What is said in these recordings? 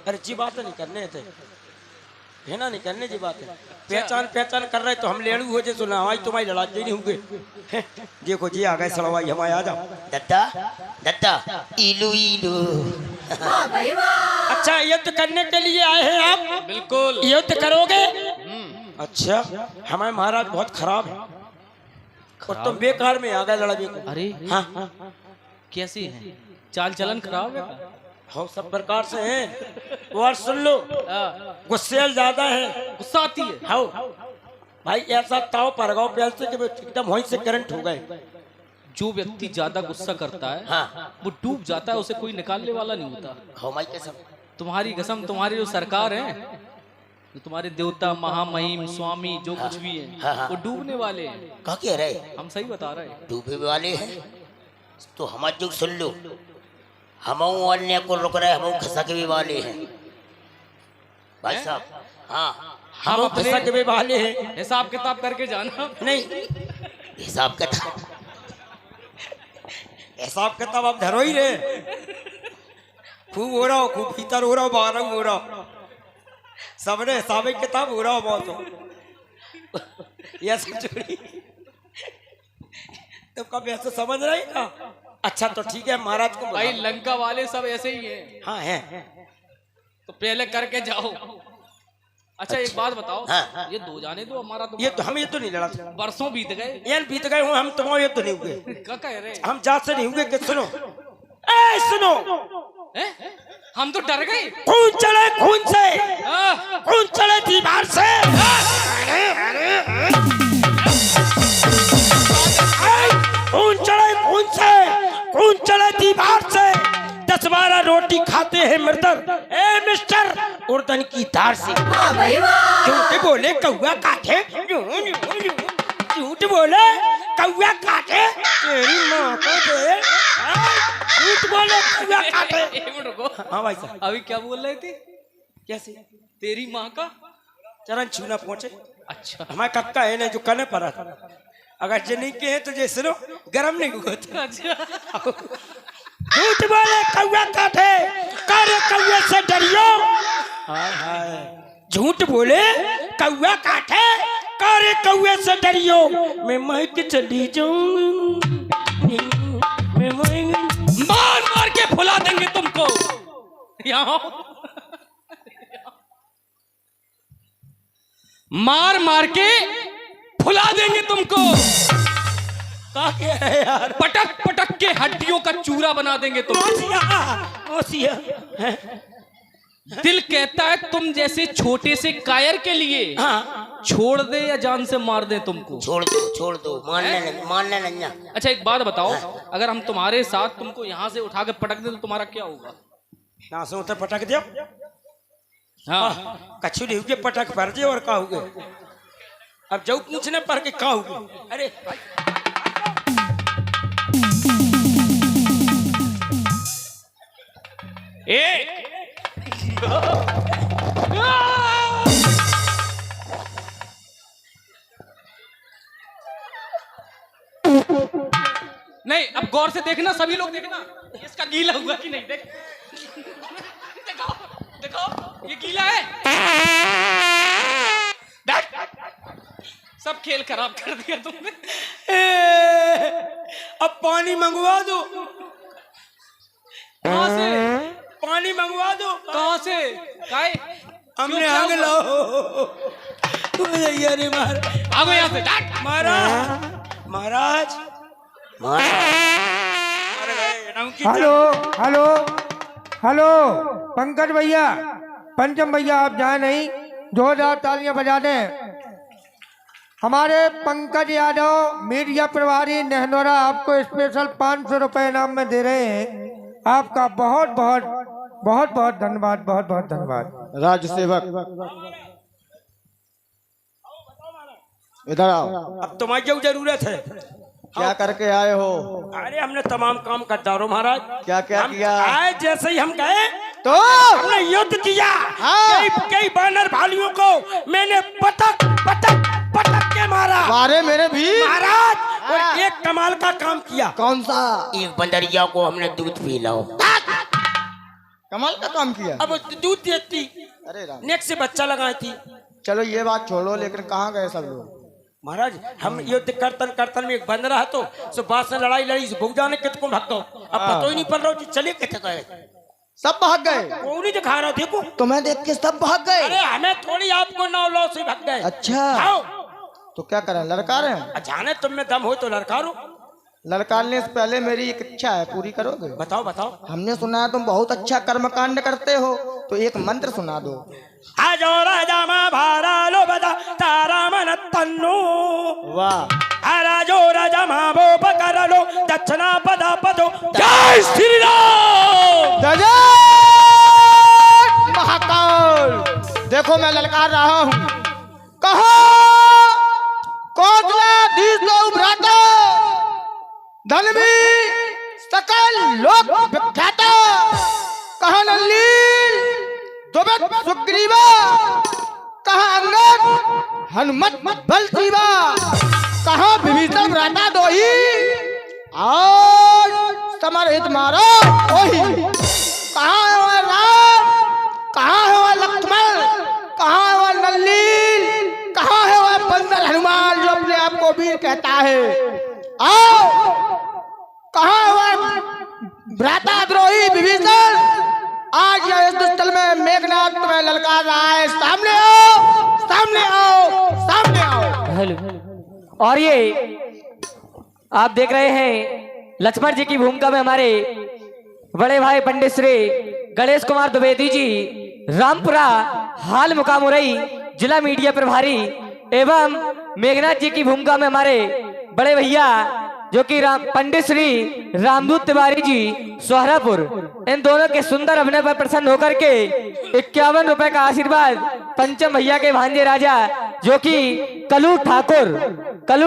अरे जी बात नहीं करने थे, है ना, नहीं करने जी बात है। पहचान पहचान कर रहे तो हम लेड़ू हो जे सुना हमारी तुम्हारी लड़ाई नहीं होंगे। देखो जी आ गए सड़वाई हमारे, आ जाओ दत्ता दत्ता इलू इलू। अच्छा युद्ध करने के लिए आए हैं आप? बिल्कुल। युद्ध करोगे? अच्छा हमारे महाराज बहुत खराब है और तुम बेकार में आ गए लड़ाई को। अरे हाँ कैसी है, चाल चलन खराब है हो सब प्रकार से हैं। और सुन लो गुस्से ज्यादा है, गुस्सा आती है। हाँ भाई ऐसा ताव पर गाओ प्याल से कि एकदम वहीं से करंट हो गए। जो व्यक्ति ज्यादा गुस्सा करता है हाँ वो डूब जाता है, उसे कोई निकालने वाला नहीं होता। हमारी कसम। तुम्हारी कसम, तुम्हारी जो सरकार है, जो तुम्हारे देवता महामहिम स्वामी जो कुछ भी है हाँ। वो डूबने वाले हैं। कह कह रहे हम सही बता रहे हैं। डूबे वाले हैं तो हमारे जो सुन लो, हम अन्य को रुक रहे, हम खसा के भी वाले हैं भाई साहब। हाँ हम गुस्सा के भी वाले हैं। हिसाब किताब करके जाना। नहीं हिसाब किताब हिसाब किताब आप धरो ही रहे, खूब हो रहा हो, खूब भीतर हो रहा हो, बाहर हो रहा हो, सबने हिसाब किताब हो रहा हो बहुत हो। ये सब छोड़ी तो कब ऐसे समझ रहे का? अच्छा तो ठीक है महाराज को भाई बुलाओ। लंका वाले सब ऐसे ही हैं। हाँ है। तो पहले करके जाओ। अच्छा एक बात बताओ, हाँ। ये दो जाने दो, हमारा तो ये तो हम ये तो नहीं लड़ा था, बरसों बीत गए। ये बीत गए हो, हम तुम्हारे ये तो नहीं हुए, क्या कह रहे हम जात से नहीं हुए। कि सुनो ए सुनो, हैं? हम तो डर गए। खून चले खून से, हाँ। खून चले दीवार से। खून चले खून से, खून चले दीवार से। 10-12 रोटी खाते हैं मर्दर, ए मिस्टर उर्दन की धार से। झूठ बोले कौआ काटे, झूठ बोले कौआ काटे, तेरी माँ को दे। झूठ बोले कौआ काटे। एक मिनट रुको। हाँ भाई साहब अभी क्या बोल रहे थे? कैसे? तेरी माँ का चरण छूना पहुंचे। अच्छा हमारे कक्का है ना जो कने पर था, अगर जनी के हैं तो जे सुनो गरम नहीं हुआ था। अच्छा। झूठ बोले कौआ काटे, करे कौए से डरियो। हाय हाय झूठ बोले कौआ काटे, करे कौए से डरियो। मैं महक चली जाऊं, मैं महक। मार मार के फुला देंगे तुमको। यहाँ मार मार के फुला देंगे तुमको। का के है यार? पटक पटक के हड्डियों का चूरा बना देंगे तुमको। ओसिया दिल कहता है तुम जैसे छोटे से कायर के लिए हाँ छोड़ दे या जान से मार दे तुमको। छोड़ दो मानना नहीं। अच्छा एक बात बताओ, अगर हम तुम्हारे साथ तुमको यहाँ से उठा के पटक दे तो तुम्हारा क्या होगा? यहाँ से उतर पटक दियो। हाँ कछु नहीं हुए पटक पर जे और का हुए। अब जो पूछने पर के का हुए। अरे नहीं अब गौर से देखना, सभी लोग देखना इसका गीला हुआ कि नहीं। देख दिखाओ दिखाओ, ये गीला है। सब खेल खराब कर दिया तुमने। अब पानी मंगवा दो। कहाँ से? पानी मंगवा दो। कहाँ से? काय? हमने आग लाओ। अरे मार आगो यहाँ से। महाराज महाराज हेलो हेलो हेलो पंकज भैया, पंचम भैया आप जाए नहीं, जोरदार तालियां बजा दें। हमारे पंकज यादव मीडिया प्रभारी नेहनोरा आपको स्पेशल 500 रुपए इनाम में दे रहे हैं। आपका बहुत बहुत बहुत बहुत धन्यवाद, बहुत बहुत धन्यवाद। राज्य सेवक इधर आओ। अब तुम्हारी जो जरूरत है क्या करके आए हो? अरे हमने तमाम काम कर डालो महाराज। क्या क्या हम किया? आए जैसे ही हम गए तो हमने युद्ध किया। हाँ। कई बानर भालियों को मैंने पटक पटक पटक के मारा मारे मेरे भी महाराज। और हाँ। एक कमाल का काम किया। कौन सा? एक बंदरिया को हमने दूध पिलाओ। कमाल का काम किया। अब दूध देती, अरे राम, नेक से बच्चा लगाई थी। चलो ये बात छोड़ो, लेकिन कहाँ गए सब लोग? महाराज हम युद्ध करतन में एक बंद रहा तो सो बात से लड़ाई लड़ी से भुग जाने कितको भाग गो। अब पता ही नहीं पड़ रहा कि चले कितने गए। सब भाग गए? वो नहीं दिखा रहा, देखो तुम्हें देख के सब भाग गए? अरे हमें थोड़ी, आपको नौ लो से भाग गए। अच्छा, आओ तो क्या करें, लड़का रहे हैं? जाने तुम में दम हो तो लड़कारो। लड़काने से पहले मेरी एक इच्छा है, पूरी करोगे? बताओ बताओ। हमने सुना है तुम बहुत अच्छा कर्म कांड करते हो, तो एक मंत्र सुना दो। आजो राजा माँ भारा लो बता तारा मन तन्नो। वाह, राजो राजा माँ वो पकर लो दक्षिणा पदा पदो। जय श्री राम। जय जय महाकाल। देखो मैं ललकार रहा हूँ, कहो कौशलाधीश भ्राता धनवी सकल लोक विख्यात, कहा नल्लील दुबत सुग्रीवा, कहा अंगद हनुमत बल जीवा, कहा विभीषण भ्राता दोही और समरहित मारो ओही, कहा है वह राम, कहा है वह लक्ष्मण, कहा है वह नल्लील, कहा है वह बंदर हनुमान जो अपने आप को वीर कहता है। आओ, कहा है वह भ्राता द्रोही विभीषण, आज यह युद्ध स्थल में मेघनाथ तुम्हें ललकार रहा है। सामने आओ, सामने आओ, सामने आओ। और ये आप देख रहे हैं लक्ष्मण जी की भूमिका में हमारे बड़े भाई पंडित श्री गणेश कुमार द्विवेदी जी, रामपुरा हाल मुकाम मुरई जिला मीडिया प्रभारी, एवं मेघनाथ जी की भूमिका में हमारे बड़े भैया जो कि पंडित श्री रामदूत तिवारी जी सोहरापुर, इन दोनों के सुंदर अभिनय पर प्रसन्न होकर के 51 रुपए का आशीर्वाद पंचम भैया के भांजे राजा जो कि कलू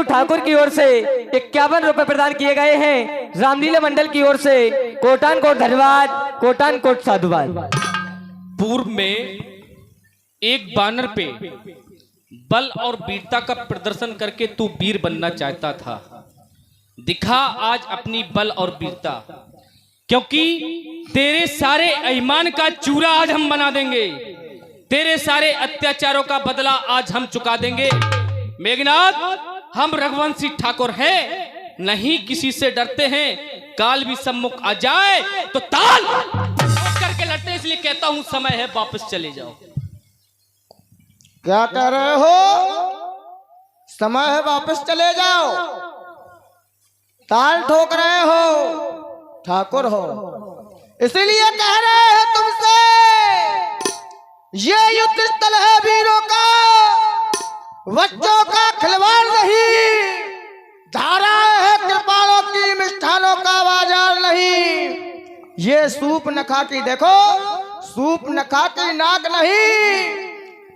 ठाकुर की ओर से 51 रुपए प्रदान किए गए हैं। रामलीला मंडल की ओर से कोटान कोट धन्यवाद, कोटान कोट साधुवाद। पूर्व में एक बैनर पे बल और वीरता का प्रदर्शन करके तू वीर बनना चाहता था, दिखा आज अपनी बल और वीरता, क्योंकि तेरे सारे अभिमान का चूरा आज हम बना देंगे, तेरे सारे अत्याचारों का बदला आज हम चुका देंगे। मेघनाथ, हम रघुवंशी ठाकुर हैं, नहीं किसी से डरते हैं, काल भी सम्मुख आ जाए तो ताल करके लड़ते, इसलिए कहता हूं समय है वापस चले जाओ। क्या कह रहे हो? समय है वापस चले जाओ, ताल ठोक रहे हो, ठाकुर हो, इसलिए कह रहे हैं तुमसे, ये युद्ध स्थल है वीरों का, बच्चों का खिलवाड़ नहीं, धारा है कृपालों की, मिष्ठानों का बाजार नहीं। ये सूप न खाती, देखो सूप न खाती नाक नहीं,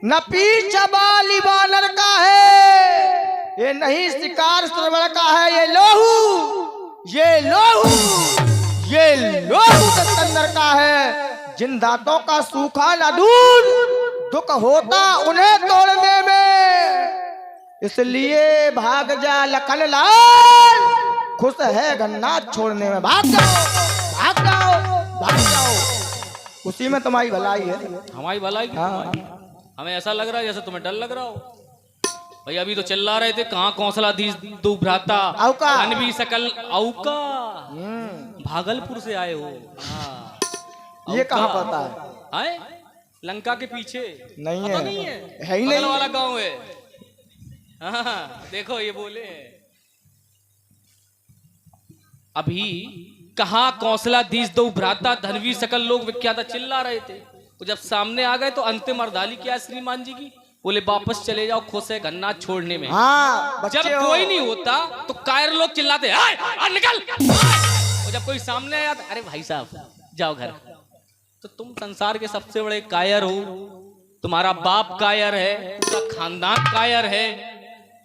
न पीछा बाली बानर का है, ये नहीं शिकार श्रवण का है, ये लोहू, ये लोहू, ये लोहू सिकंदर का है। जिन दांतों का सूखा न दूध, दुख होता उन्हें तोड़ने में, इसलिए भाग जा लखन लाल, खुश है गन्ना छोड़ने में। भाग जाओ, भाग जाओ, भाग जाओ, उसी में तुम्हारी भलाई है। हमारी भलाई की तुम्हारी। हमें ऐसा लग रहा है जैसे तुम्हें डर लग रहा हो। भाई अभी तो चिल्ला रहे थे, कहाँ कौशलाधीश दो भ्राता औका, अनबी सकल औका, भागलपुर से आए हो। हाँ, ये औका। कहाँ पता है? आए लंका के पीछे नहीं पता है, नहीं है ही बगल नहीं वाला गांव है। हाँ, देखो ये बोले अभी कहाँ कौशलाधीश दो भ्राता धनवी सकल लोग विख्यात चिल्ला रहे थे, तो जब सामने आ गए तो अंतिम अर्धाली क्या है श्रीमान जी की, बोले वापस चले जाओ, खुश है गन्ना छोड़ने में। हाँ, जब बच्चे हो। कोई नहीं होता तो कायर लोग चिल्लाते आए, आ, निकल और जब कोई सामने आया तो अरे भाई साहब जाओ घर। तो तुम संसार के सबसे बड़े कायर हो, तुम्हारा बाप कायर है, पूरा खानदान कायर है,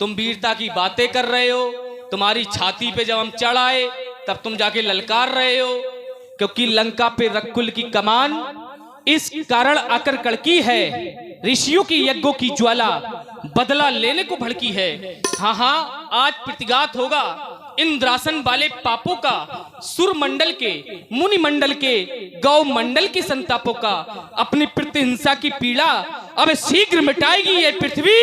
तुम वीरता की बातें कर रहे हो, तुम्हारी छाती पे जब हम चढ़ आए तब तुम जाके ललकार रहे हो, क्योंकि लंका पे रकुल की कमान इस कारण आकर कड़की है, ऋषियों की यज्ञों की ज्वाला बदला लेने को भड़की है। हाँ हाँ, आज प्रतिघात होगा, इंद्रासन वाले पापों का, सुर मंडल के, मुनि मंडल के, गौ मंडल के संतापों का, अपनी प्रतिहिंसा की पीड़ा अब शीघ्र मिटाएगी ये पृथ्वी,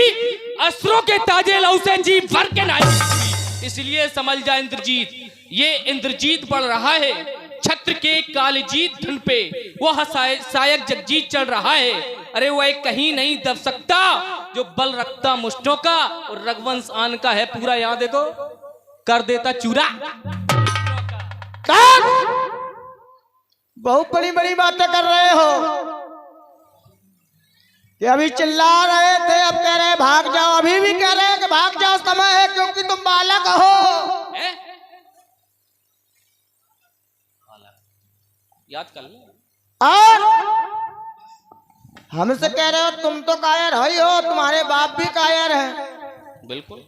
अस्त्रों के ताजे लहू से जी भर के नाएगी। इसलिए समझ जा इंद्रजीत, ये इंद्रजीत बढ़ रहा है छत्र के कालजीत धन पे, वह सायक जगजीत चल रहा है। अरे वह कहीं नहीं दब सकता जो बल रखता मुष्टों का और रघुवंश आन का है पूरा। यहाँ देखो कर देता चूरा। बहुत बड़ी बड़ी बातें कर रहे हो कि अभी चिल्ला रहे थे, अब कह रहे भाग जाओ, अभी भी कह रहे हैं कि भाग जाओ, समय है क्योंकि तुम बालक हो। याद कर लो। और हमसे कह रहे हो तुम तो कायर ही हो, तुम्हारे बाप भी कायर हैं। बिल्कुल।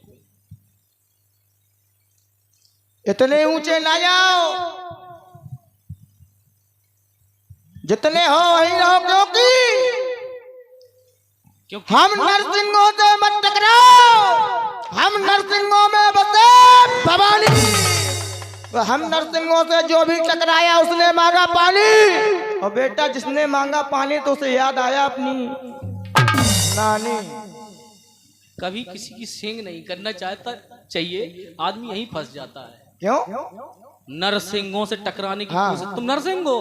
इतने ऊंचे ना जाओ, जितने हो वहीं रहो, क्योंकि हम नरसिंहों से मत टकराओ, हम नरसिंहों में बसे भवानी। हम नरसिंहों से जो भी टकराया उसने मांगा पानी, और बेटा जिसने मांगा पानी तो उसे याद आया अपनी नानी। कभी किसी की सेंग नहीं करना चाहता चाहिए, आदमी यहीं फंस जाता है। क्यों? नरसिंहों से टकराने की हाँ। कोशिश। तुम नरसिंह हो?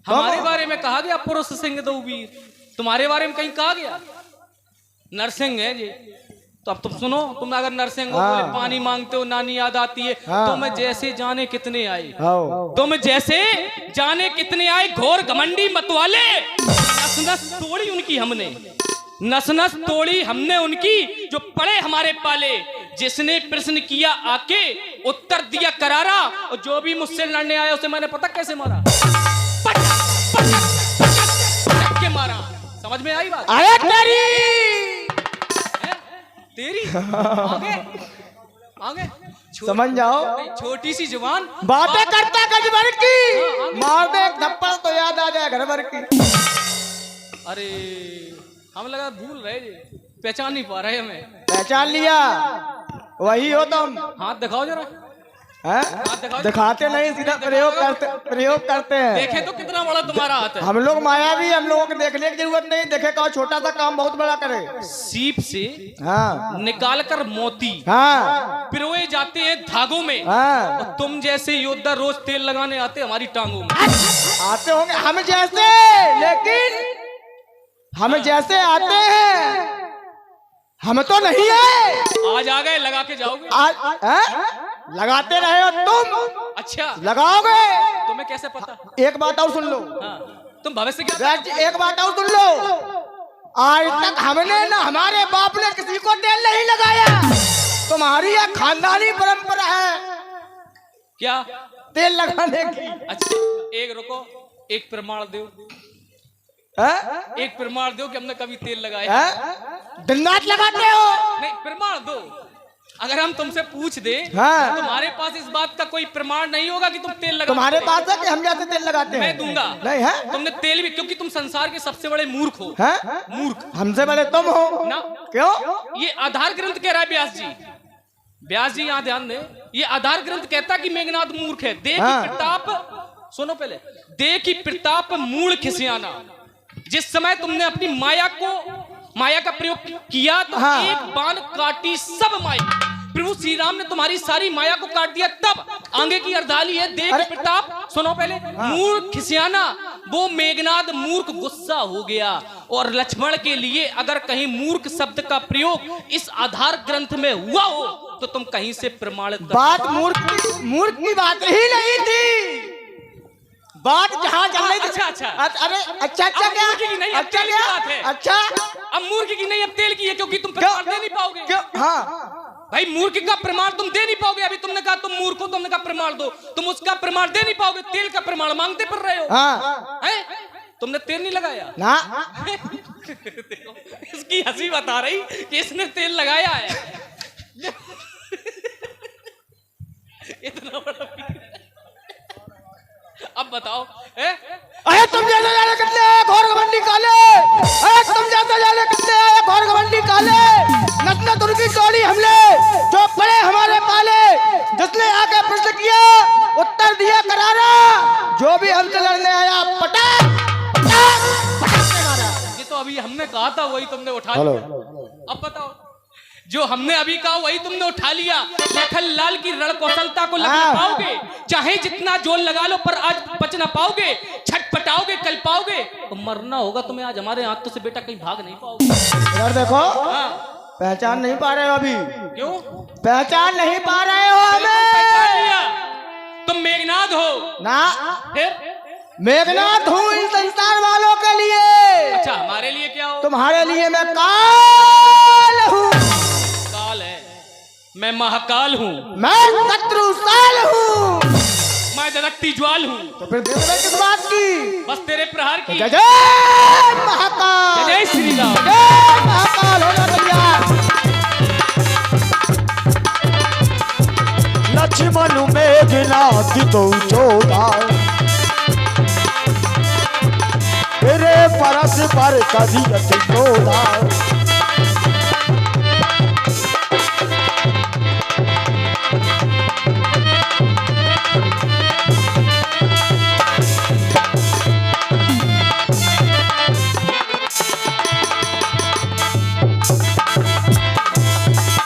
हमारे बारे में कहा गया पुरुष सिंह दो वीर, तुम्हारे बारे में कहीं कहा गया नरसिंह है जी। तो अब तुम सुनो, तुम अगर नरसिंह हो, बोले पानी मांगते हो नानी याद आती है, तुम जैसे जाने कितने आए, तुम जैसे जाने कितने आए, घोर घमंडी मतवाले, नस नस तोड़ी उनकी हमने, नस नस तोड़ी हमने उनकी जो पड़े हमारे पाले। जिसने प्रश्न किया आके उत्तर दिया करारा, और जो भी मुझसे लड़ने आया उसे मैंने पता कैसे मारा, पटक पटक पटक के मारा। समझ में आई बात? अरे तेरी आगे आगे समझ जाओ, छोटी सी जुबान बातें करता गज भर की, मार दे एक थप्पड़ तो याद आ जाए घर भर की। अरे हम लगा भूल रहे, पहचान नहीं पा रहे हमें। पहचान लिया, वही हो तुम। हाथ दिखाओ जरा। हैं? दिखाते नहीं, सीधा प्रयोग करते हैं। देखे तो कितना बड़ा तुम्हारा हाथ है। हम लोग मायावी, हम लोगों को देखने की जरूरत नहीं, देखे का छोटा सा काम बहुत बड़ा करे। सीप से निकाल कर मोती पिरोए जाते हैं धागों में, और तुम जैसे योद्धा रोज तेल लगाने आते हमारी टांगों में। आते होंगे हम जैसे, लेकिन हम जैसे आते हैं, हम तो नहीं है। आज आ गए, लगा के जाओगे। लगाते रहे हो तुम। अच्छा लगाओगे? तुम्हें कैसे पता? एक बात और सुन लो। तुम भविष्य क्या? एक बात और सुन लो, आज तक हमने ना हमारे बाप ने किसी को तेल नहीं लगाया। तुम्हारी यह खानदानी परंपरा है क्या तेल लगाने की। अच्छा एक रुको, एक प्रमाण दो, एक प्रमाण दो कि हमने कभी तेल लगाया। दिन रात लगाते हो? नहीं, प्रमाण दो। अगर हम तुमसे पूछ दे तो तुम्हारे पास इस बात का कोई प्रमाण नहीं होगा कि तुम तेल लगाते। तुम्हारे पास है कि हम जैसे तेल लगाते हैं? मैं दूंगा। नहीं है? तुमने तेल भी, क्योंकि तुम संसार के सबसे बड़े मूर्ख हो। मूर्ख हमसे बड़े तुम हो ना? क्यों? ये आधार ग्रंथ कह रहा है व्यास जी। व्यास जी यहाँ ध्यान दे, ये आधार ग्रंथ कहता है कि मेघनाद मूर्ख है। दे की प्रताप, सुनो पहले, दे की प्रताप मूल खिसियाना। जिस समय तुमने अपनी माया का प्रयोग किया तो एक बाण काटी सब माया। प्रभु श्री राम ने तुम्हारी सारी माया को काट दिया, तब आगे की अर्धाली है दे की प्रताप। सुनो पहले, मूर्ख खिसियाना, वो मेघनाद मूर्ख गुस्सा हो गया। और लक्ष्मण के लिए अगर कहीं मूर्ख शब्द का प्रयोग इस आधार ग्रंथ में हुआ हो तो तुम कहीं से प्रमाणित। बात मूर्ख की बात ही नहीं थी, बात जहाँ चल रही थी। अच्छा अरे अच्छा क्या? की नहीं, अच्छा क्या बात है। अच्छा अब मूर्ख की नहीं, अब तेल की है, क्योंकि तुम प्रमाण दे नहीं पाओगे। क्यों? भाई मूर्ख का प्रमाण तुम दे नहीं पाओगे। अभी तुमने कहा तुम मूर्ख हो, तुमने कहा प्रमाण दो, तुम उसका प्रमाण दे नहीं पाओगे। तेल का प्रमाण मांगते फिर रहे हो। हैं? तुमने तेल नहीं लगाया ना? देखो इसकी हंसी बता रही कि इसने तेल लगाया है। इतना बड़ा अब बताओ। अरे तुम जैसे जाने कितने आए घोर घमंडी काले, अरे तुम जैसे जाने कितने आए घोर घमंडी काले, नचना तुर्की तोड़ी हमले। जो पड़े हमारे पाले, जिसने आके प्रश्न किया उत्तर दिया करारा, जो भी हमसे लड़ने आया पटाक पटाक पटाक से मारा। ये तो अभी हमने कहा था वही तुमने उठा लिया। अब बताओ, जो हमने अभी कहा वही तुमने उठा लिया। लेखन लाल की रण कौशलता को लगा पाओगे, चाहे जितना जोर लगा लो पर आज बच ना पाओगे, छटपटाओगे कल पाओगे, तो मरना होगा तुम्हें आज हमारे हाथों से बेटा, कहीं भाग नहीं पाओगे। यार देखो, हाँ। पहचान नहीं पा रहे हो अभी। क्यों पहचान नहीं पा रहे हो पहचान हमें? लिया, तुम मेघनाद हो ना, फिर? मेघनाथ हूँ इन संसार वालों के लिए। अच्छा, हमारे लिए क्या हो? तुम्हारे लिए मैं काल हूँ। काल है, मैं महाकाल हूँ। मैं शत्रुसाल हूँ। मैं दरकती ज्वाल हूँ। तो फिर देख रहे किस बात की? बस तेरे प्रहार की। जय जय महाकाल, जय श्री राम। जय महाकाल होना तैयार। लक्ष्मण मेघनाथ दो जोधार, तेरे परस पर कदियत जोधार।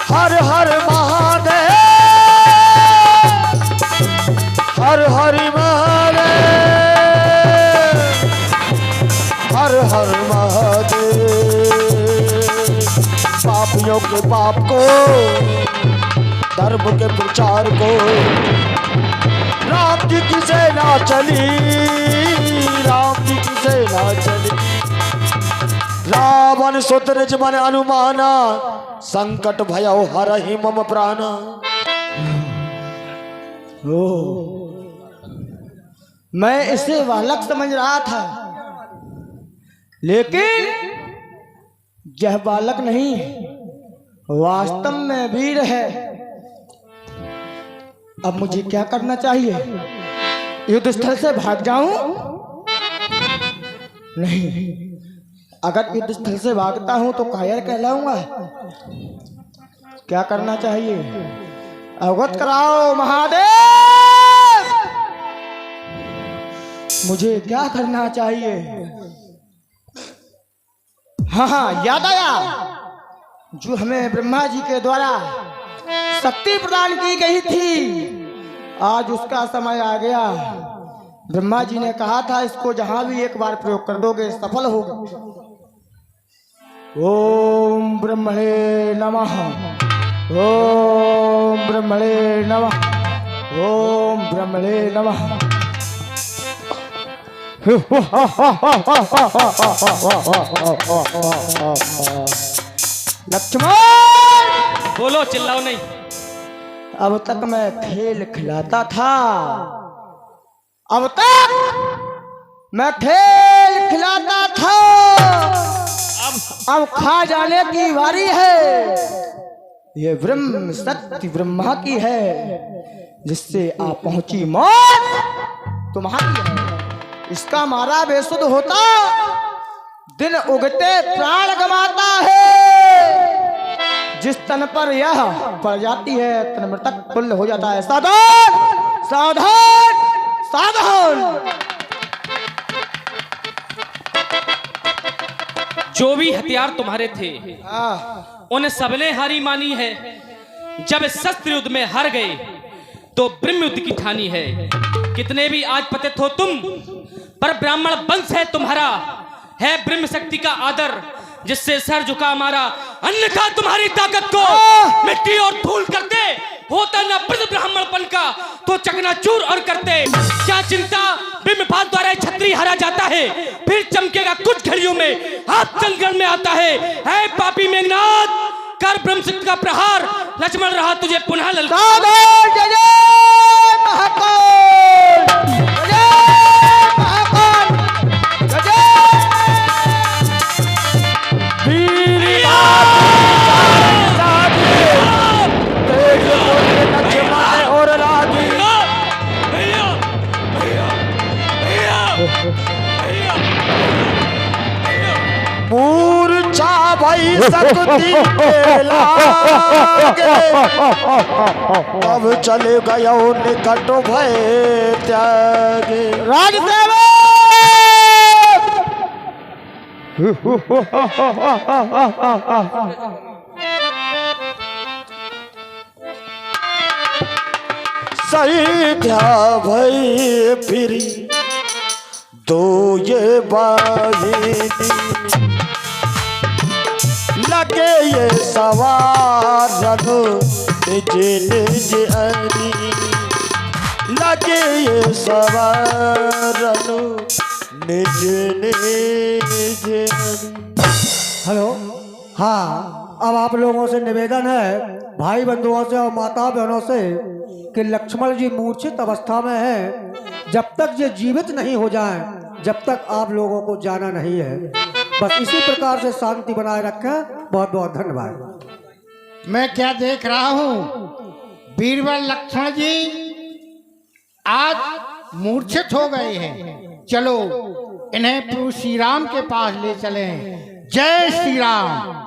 हर हर महादेव, हर हर महादेव, हर हर महादेव। पापियों के पाप को, धर्म के प्रचार को, राम जी की सेना चली, राम जी की सेना चली। रावण सुत निज मन अनुमाना, संकट भयो हरहि मम प्राणा। मैं इसे बालक समझ रहा था, लेकिन यह बालक नहीं, वास्तव में वीर है। अब मुझे क्या करना चाहिए? युद्ध स्थल से भाग जाऊं? नहीं, अगर युद्ध स्थल से भागता हूं तो कायर कहलाऊंगा। क्या करना चाहिए? अवगत कराओ महादेव, मुझे क्या करना चाहिए? हाँ, याद आया, जो हमें ब्रह्मा जी के द्वारा शक्ति प्रदान की गई थी, आज उसका समय आ गया। ब्रह्मा जी ने कहा था इसको जहां भी एक बार प्रयोग कर दोगे सफल होगा। ओम ब्रह्मणे नमः, ओम ब्रह्मणे नमः, ओम ब्रह्मणे नमः। लक्ष्मण, बोलो, चिल्लाओ नहीं। अब तक मैं खेल खिलाता था, अब तक मैं खेल खिलाता था, अब खा जाने की बारी है। ये ब्रह्म शक्ति ब्रह्मा की है, जिससे आप पहुंची मौत तुम्हारी है। इसका मारा बेसुध होता, दिन उगते प्राण गमाता है। जिस तन पर यह पड़ जाती है, तन मृतक तुल्य हो जाता है। सावधान सावधान सावधान। जो भी हथियार तुम्हारे थे हाँ, उन्हें सबने हारी मानी है। जब शस्त्र युद्ध में हार गए तो ब्रह्म युद्ध की ठानी है। कितने भी आज पतित हो तुम, पर ब्राह्मण वंश है तुम्हारा, है ब्रह्म शक्ति का आदर, जिससे सर झुका हमारा। अन्यथा तुम्हारी ताकत को मिट्टी और धूल करते, होता न ब्रज ब्राह्मणपन का तो चकनाचूर और करते। क्या चिंता, ब्रह्मपाल द्वारा छत्री हरा जाता है, फिर चमकेगा कुछ घड़ियों में, आप जंगल में आता है पापी मेघनाथ, कर ब्रह्म शक्ति का प्रहार। लक्ष्मण रहा तुझे पुनः ललकार। जय जय महाकाल, जय जय महाकाल, जय जय वीर लक्ष्मण और राधी। मूर्छा भाई शक्ति के लागे तब चले गयो निकट भय त्यागे राजसेवक सही ध्या भई फिरी दो ये बाहिनी लगे ये सवार निज निज अरी लगे ये सवार निज निज अरी। हेलो, हाँ, अब आप लोगों से निवेदन है, भाई बंधुओं से और माता बहनों से, कि लक्ष्मण जी मूर्छित अवस्था में हैं। जब तक ये जीवित नहीं हो जाएं, जब तक आप लोगों को जाना नहीं है। बस इसी प्रकार से शांति बनाए रखें। बहुत बहुत धन्यवाद। मैं क्या देख रहा हूँ, बीरबल लक्ष्मण जी आज मूर्छित हो गए हैं। चलो इन्हें प्रभु श्री राम के पास ले चलें। जय श्री राम।